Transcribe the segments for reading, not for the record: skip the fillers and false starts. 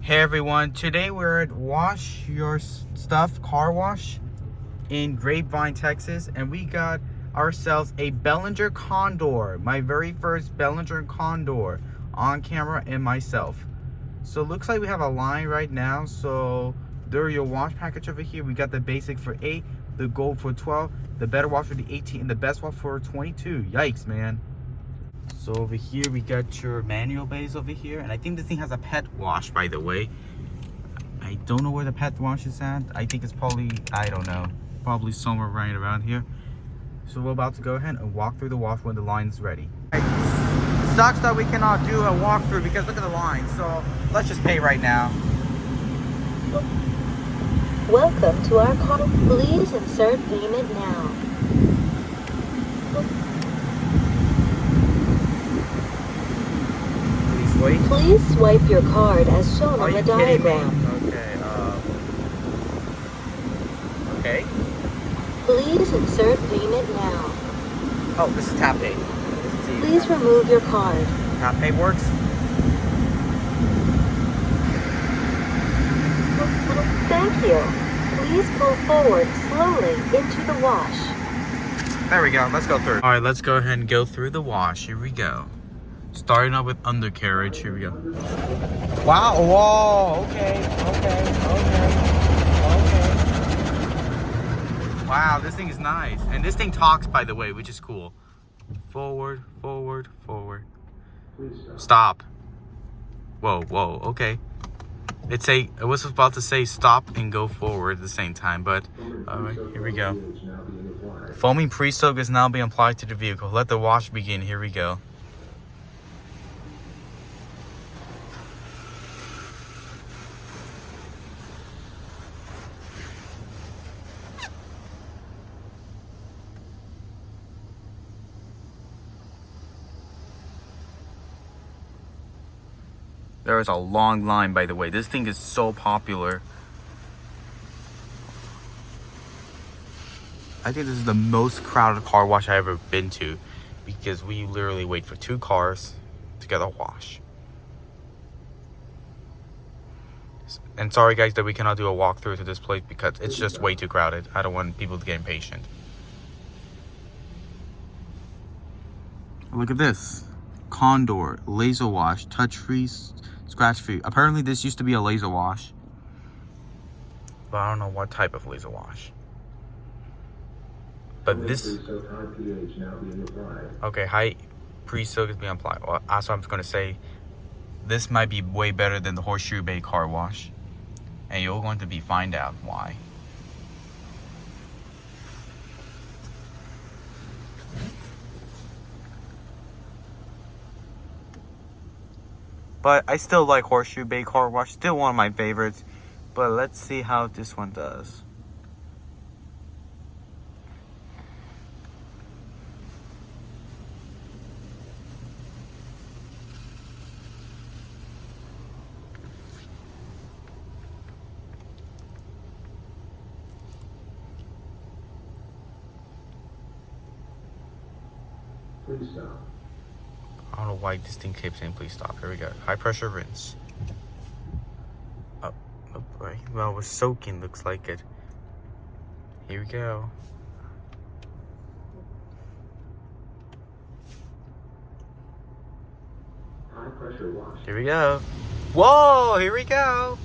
Hey everyone, today we're at Wash Your Stuff Car Wash in Grapevine, Texas, and we got ourselves a Belanger Kondor, my very first Belanger Kondor on camera and myself. So it looks like we have a line right now. So there are your wash package over here. We got the basic for 8, the gold for 12, the better wash for the 18, and the best wash for 22. Yikes, man. So over here we got your manual base over here, and I think this thing has a pet wash, by the way. I don't know where the pet wash is at. I think it's probably, I don't know, probably somewhere right around here. So we're about to go ahead and walk through the wash when the line's ready. Sucks that we cannot do a walkthrough because look at the line. So let's just pay right now. Welcome to our car. Please insert payment now. Wait. Please swipe your card as shown on the diagram. Okay. Please insert payment now. Oh, this is tap pay. Please remove your card. Tap pay works. Thank you. Please pull forward slowly into the wash. There we go. Let's go through. All right, let's go ahead and go through the wash. Here we go. Starting off with undercarriage. Here we go. Wow. Whoa. Okay. Wow, this thing is nice. And this thing talks, by the way, which is cool. Forward, forward, forward. Stop. Whoa. Okay. It was about to say stop and go forward at the same time, but all right, here we go. Foaming pre-soak is now being applied to the vehicle. Let the wash begin. Here we go. There is a long line, by the way. This thing is so popular. I think this is the most crowded car wash I've ever been to because we literally wait for 2 cars to get a wash. And sorry guys that we cannot do a walkthrough to this place because it's just way too crowded. I don't want people to get impatient. Look at this. Kondor, laser wash, touch-free, scratch-free. Apparently this used to be a laser wash, but I don't know what type of laser wash. But this, okay, high pre-soak is being applied. Well, that's what I'm gonna say. This might be way better than the Horseshoe Bay car wash, and you're going to find out why. But I still like Horseshoe Bay car wash, still one of my favorites. But let's see how this one does. Please stop. I don't know why this thing keeps saying please stop. Here we go. High pressure rinse. Up, right. Well, we're soaking, looks like it. Here we go. High pressure wash. Here we go. Whoa, here we go.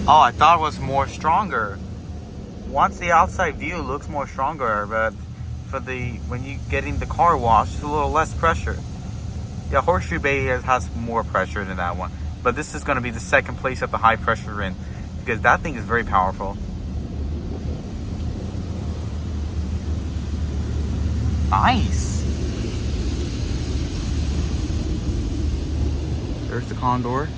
Oh, I thought it was more stronger. Once the outside view looks more stronger, but for when you getting the car wash, it's a little less pressure. Yeah, Horseshoe Bay has more pressure than that one, but this is going to be the second place at the high pressure rinse because that thing is very powerful. Nice. There's the Kondor.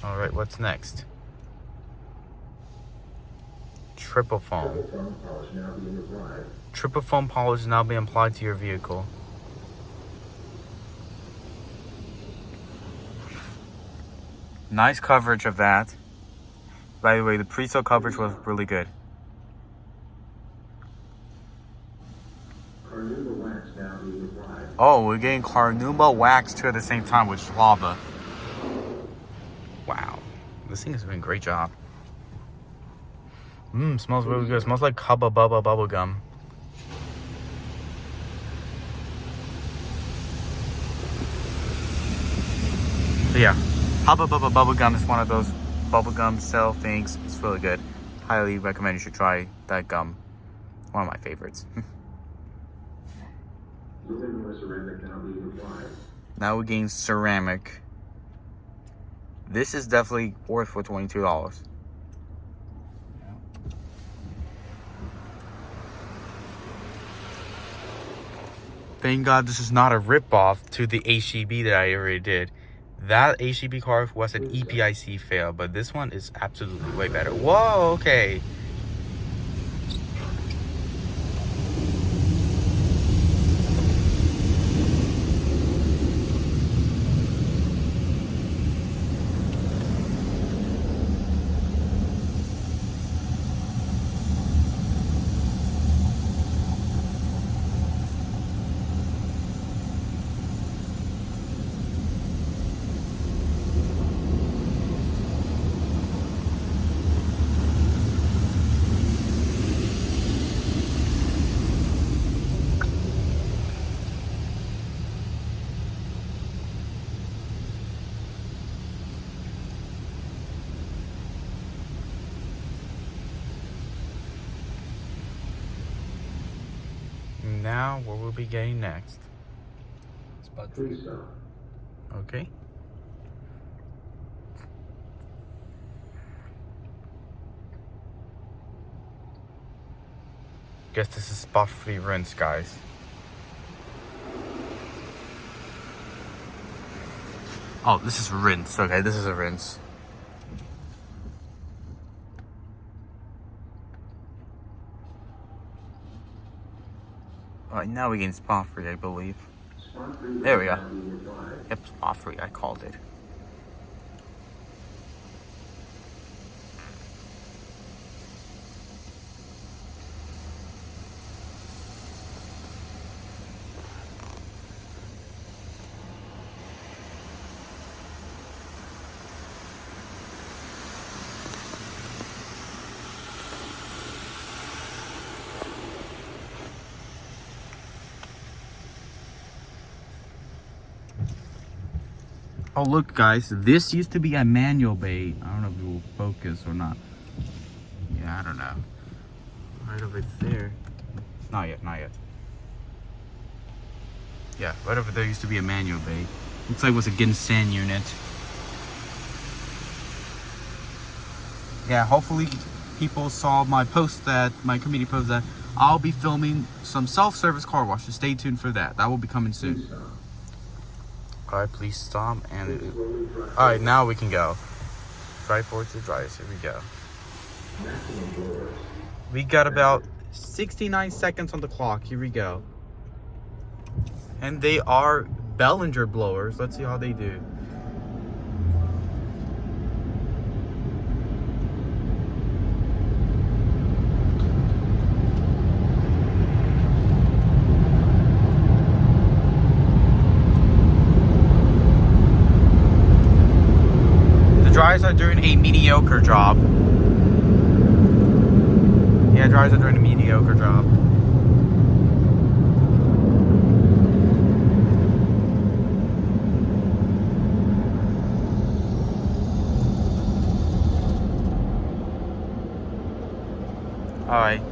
All right, what's next? Triple foam. Triple foam polish is now being applied to your vehicle. Nice coverage of that. By the way, the pre-sale coverage was really good. Carnauba wax now being applied. Oh, we're getting Carnauba wax too at the same time, which is lava. Wow. This thing is doing a great job. Smells really good. Smells like Hubba Bubba bubble gum. But yeah, Hubba Bubba bubble gum is one of those bubblegum cell things. It's really good. Highly recommend you should try that gum. One of my favorites. Moving more ceramic now being applied. Now we're getting ceramic. This is definitely worth for $22. Thank God this is not a ripoff to the HEB that I already did. That HEB car was an EPIC fail, but this one is absolutely way better. Whoa, okay. Now, what we'll be getting next. Please stop. Okay. Guess this is spot-free rinse, guys. Oh, this is rinse. Okay, this is a rinse. Alright, now we're getting spot-free, I believe. Spot-free There we go. now being applied. Yep, spot-free, I called it. Oh, look, guys, this used to be a manual bay. I don't know if it will focus or not. Yeah, I don't know. Right over there. Not yet, not yet. Yeah, right over there used to be a manual bay. Looks like it was a Ginsan unit. Yeah, hopefully people saw my post my community post that I'll be filming some self-service car washes. Stay tuned for that. That will be coming soon. Alright, please stop. And alright, now we can go. Drive forward to the dryers. Here we go. We got about 69 seconds on the clock. Here we go. And they are Belanger blowers. Let's see how they do. Dryers are doing a mediocre job. Yeah, dryers are doing a mediocre job. Alright,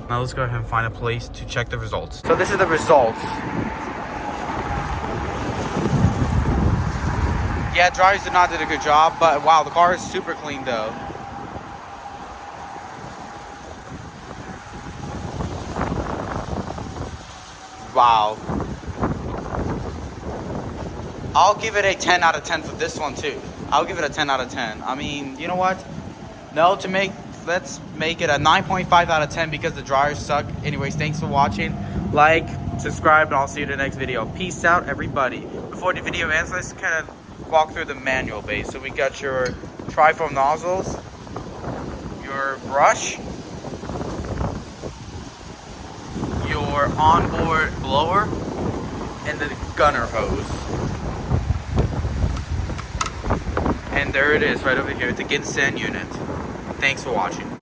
now let's go ahead and find a place to check the results. So this is the results. Yeah, dryers did not do a good job, but wow, the car is super clean though. Wow. I'll give it a 10 out of 10 for this one too. I'll give it a 10 out of 10. I mean, you know what? No, let's make it a 9.5 out of 10 because the dryers suck. Anyways, thanks for watching. Like, subscribe, and I'll see you in the next video. Peace out, everybody. Before the video ends, let's kind of walk through the manual base. So we got your trifoam nozzles, your brush, your onboard blower, and the gunner hose. And there it is right over here, the Ginseng unit. Thanks for watching.